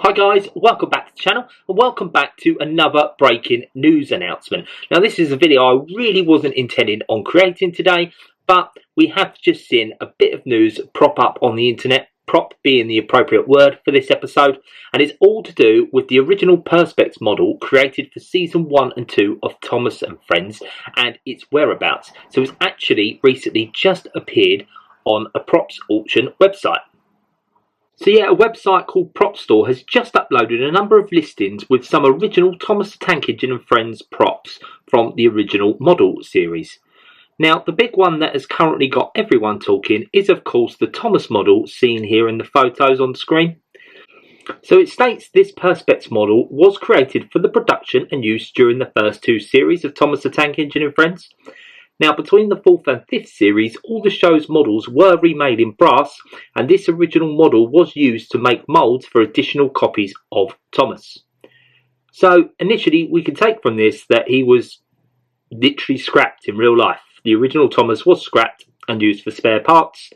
Hi guys, welcome back to the channel and welcome back to another breaking news announcement. Now this is a video I really wasn't intending on creating today, but we have just seen a bit of news prop up on the internet, prop being the appropriate word for this episode, and it's all to do with the original Perspex model created for season 1 and 2 of Thomas and Friends and its whereabouts. So it's actually recently just appeared on a props auction website. So yeah, a website called Prop Store has just uploaded a number of listings with some original Thomas the Tank Engine and Friends props from the original model series. Now, the big one that has currently got everyone talking is of course the Thomas model seen here in the photos on the screen. So it states this Perspex model was created for the production and use during the first 2 series of Thomas the Tank Engine and Friends. Now, between the 4th and 5th series, all the show's models were remade in brass, and this original model was used to make moulds for additional copies of Thomas. So, initially, we can take from this that he was literally scrapped in real life. The original Thomas was scrapped and used for spare parts.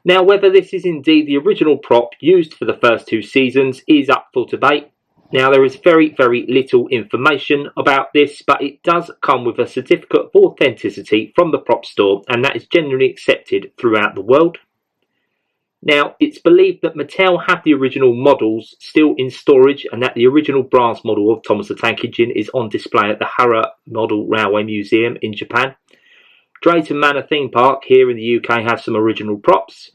Now, whether this is indeed the original prop used for the first 2 seasons is up for debate. Now, there is very little information about this, but it does come with a certificate of authenticity from the prop store, and that is generally accepted throughout the world. Now, it's believed that Mattel have the original models still in storage, and that the original brass model of Thomas the Tank Engine is on display at the Hara Model Railway Museum in Japan. Drayton Manor Theme Park here in the UK have some original props,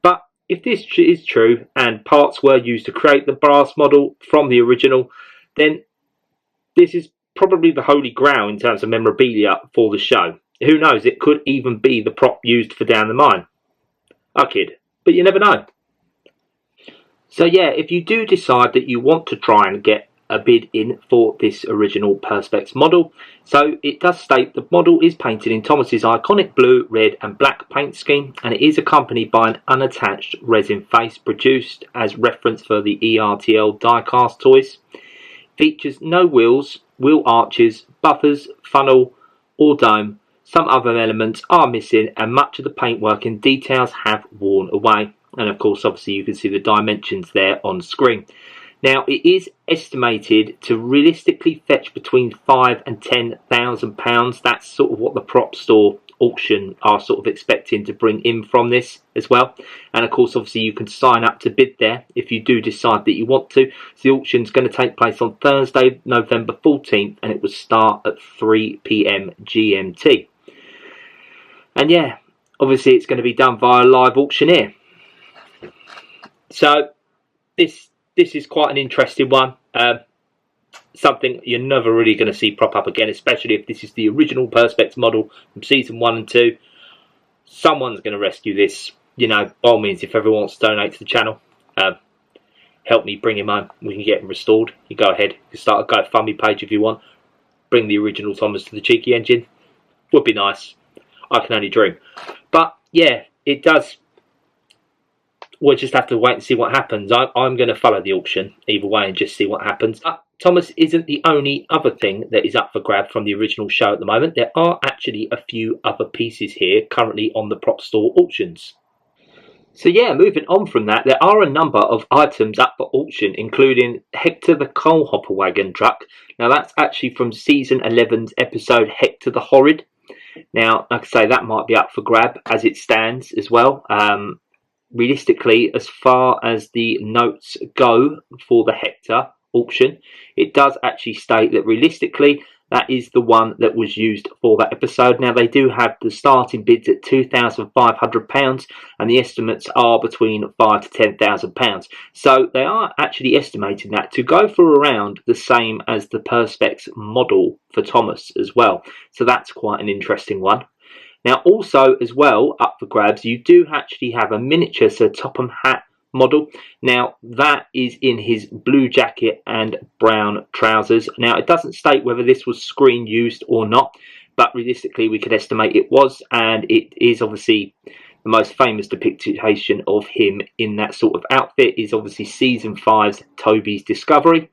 but if this is true and parts were used to create the brass model from the original, then this is probably the holy grail in terms of memorabilia for the show. Who knows, it could even be the prop used for Down the Mine. I kid, but you never know. So yeah, if you do decide that you want to try and get a bid in for this original Perspex model, so it does state the model is painted in Thomas's iconic blue, red and black paint scheme, and it is accompanied by an unattached resin face produced as reference for the ERTL die-cast toys. Features no wheels, wheel arches, buffers, funnel or dome. Some other elements are missing and much of the paintwork and details have worn away, and of course obviously you can see the dimensions there on screen. Now, it is estimated to realistically fetch between £5,000 and £10,000. That's sort of what the prop store auction are sort of expecting to bring in from this as well. And of course, obviously, you can sign up to bid there if you do decide that you want to. So the auction is going to take place on Thursday, November 14th, and it will start at 3 PM GMT. And yeah, obviously, it's going to be done via a live auctioneer. So this is quite an interesting one. Something you're never really going to see prop up again, especially if this is the original Perspex model from season 1 and 2. Someone's going to rescue this. You know, by all means, if everyone wants to donate to the channel, help me bring him home. We can get him restored. You go ahead. You can start a GoFundMe page if you want. Bring the original Thomas to the cheeky engine. Would be nice. I can only dream. But yeah, it does. We'll just have to wait and see what happens. I'm going to follow the auction either way and just see what happens. Thomas isn't the only other thing that is up for grab from the original show at the moment. There are actually a few other pieces here currently on the prop store auctions. So yeah, moving on from that, there are a number of items up for auction, including Hector the coal hopper wagon truck. Now that's actually from season 11's episode Hector the Horrid. Now, like I say, that might be up for grab as it stands as well. Realistically, as far as the notes go for the Hector auction, it does actually state that realistically that is the one that was used for that episode. Now, they do have the starting bids at £2,500 and the estimates are between £5,000 to £10,000. So they are actually estimating that to go for around the same as the Perspex model for Thomas as well. So that's quite an interesting one. Now, also as well, up for grabs, you do actually have a miniature Sir Topham Hatt model. Now, that is in his blue jacket and brown trousers. Now, it doesn't state whether this was screen used or not, but realistically, we could estimate it was, and it is obviously the most famous depiction of him in that sort of outfit is obviously season 5's Toby's Discovery.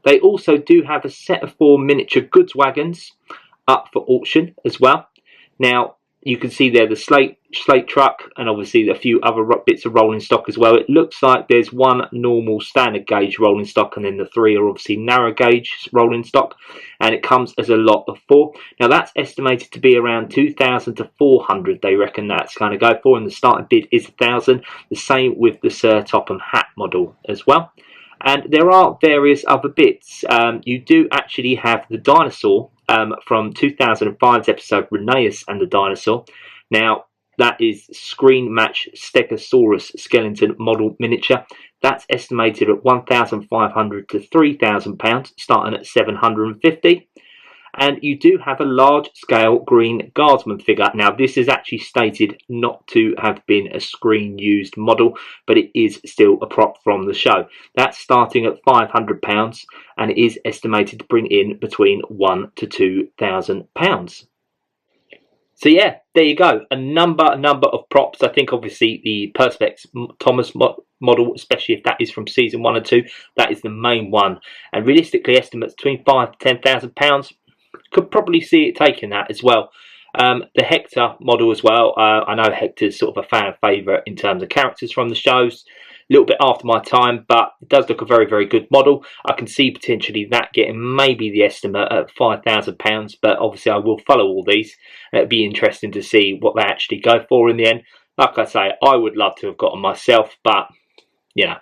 They also do have a set of 4 miniature goods wagons up for auction as well. Now, you can see there the slate truck, and obviously a few other bits of rolling stock as well. It looks like there's one normal standard gauge rolling stock, and then the 3 are obviously narrow gauge rolling stock, and it comes as a lot of 4. Now that's estimated to be around 2,000 to 400. They reckon that's going to go for, and the starting bid is 1,000. The same with the Sir Topham Hatt model as well. And there are various other bits. You do actually have the dinosaur from 2005's episode Rheneaus and the Dinosaur. Now that is screen match stegosaurus skeleton model miniature. That's estimated at £1,500 to £3,000, starting at £750. And you do have a large scale green guardsman figure. Now this is actually stated not to have been a screen used model, but it is still a prop from the show. That's starting at £500, and it is estimated to bring in between £1,000 to £2,000. So yeah, there you go. A number of props. I think obviously the Perspex Thomas model, especially if that is from season 1 and 2, that is the main one. And realistically, estimates between £5,000 to £10,000. Could probably see it taking that as well. The Hector model as well. I know Hector's sort of a fan favourite in terms of characters from the shows. A little bit after my time, but it does look a very good model. I can see potentially that getting maybe the estimate at £5,000, but obviously I will follow all these. It'd be interesting to see what they actually go for in the end. Like I say, I would love to have got them myself, but you know,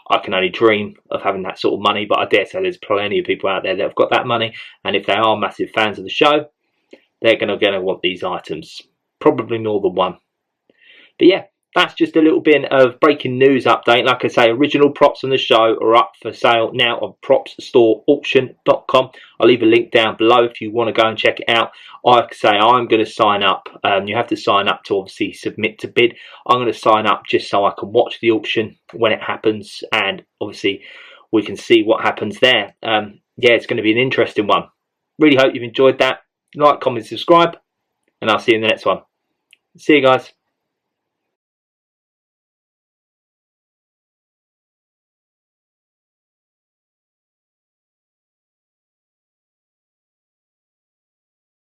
I can only dream of having that sort of money. But I dare say there's plenty of people out there that have got that money, and if they are massive fans of the show, they're going to want these items, probably more than one. But yeah, that's just a little bit of breaking news update. Like I say, original props on the show are up for sale now on propsstoreauction.com. I'll leave a link down below if you want to go and check it out. Like I say, I'm going to sign up. You have to sign up to obviously submit to bid. I'm going to sign up just so I can watch the auction when it happens, and obviously we can see what happens there. Yeah, it's going to be an interesting one. Really hope you've enjoyed that. Like, comment, subscribe, and I'll see you in the next one. See you guys.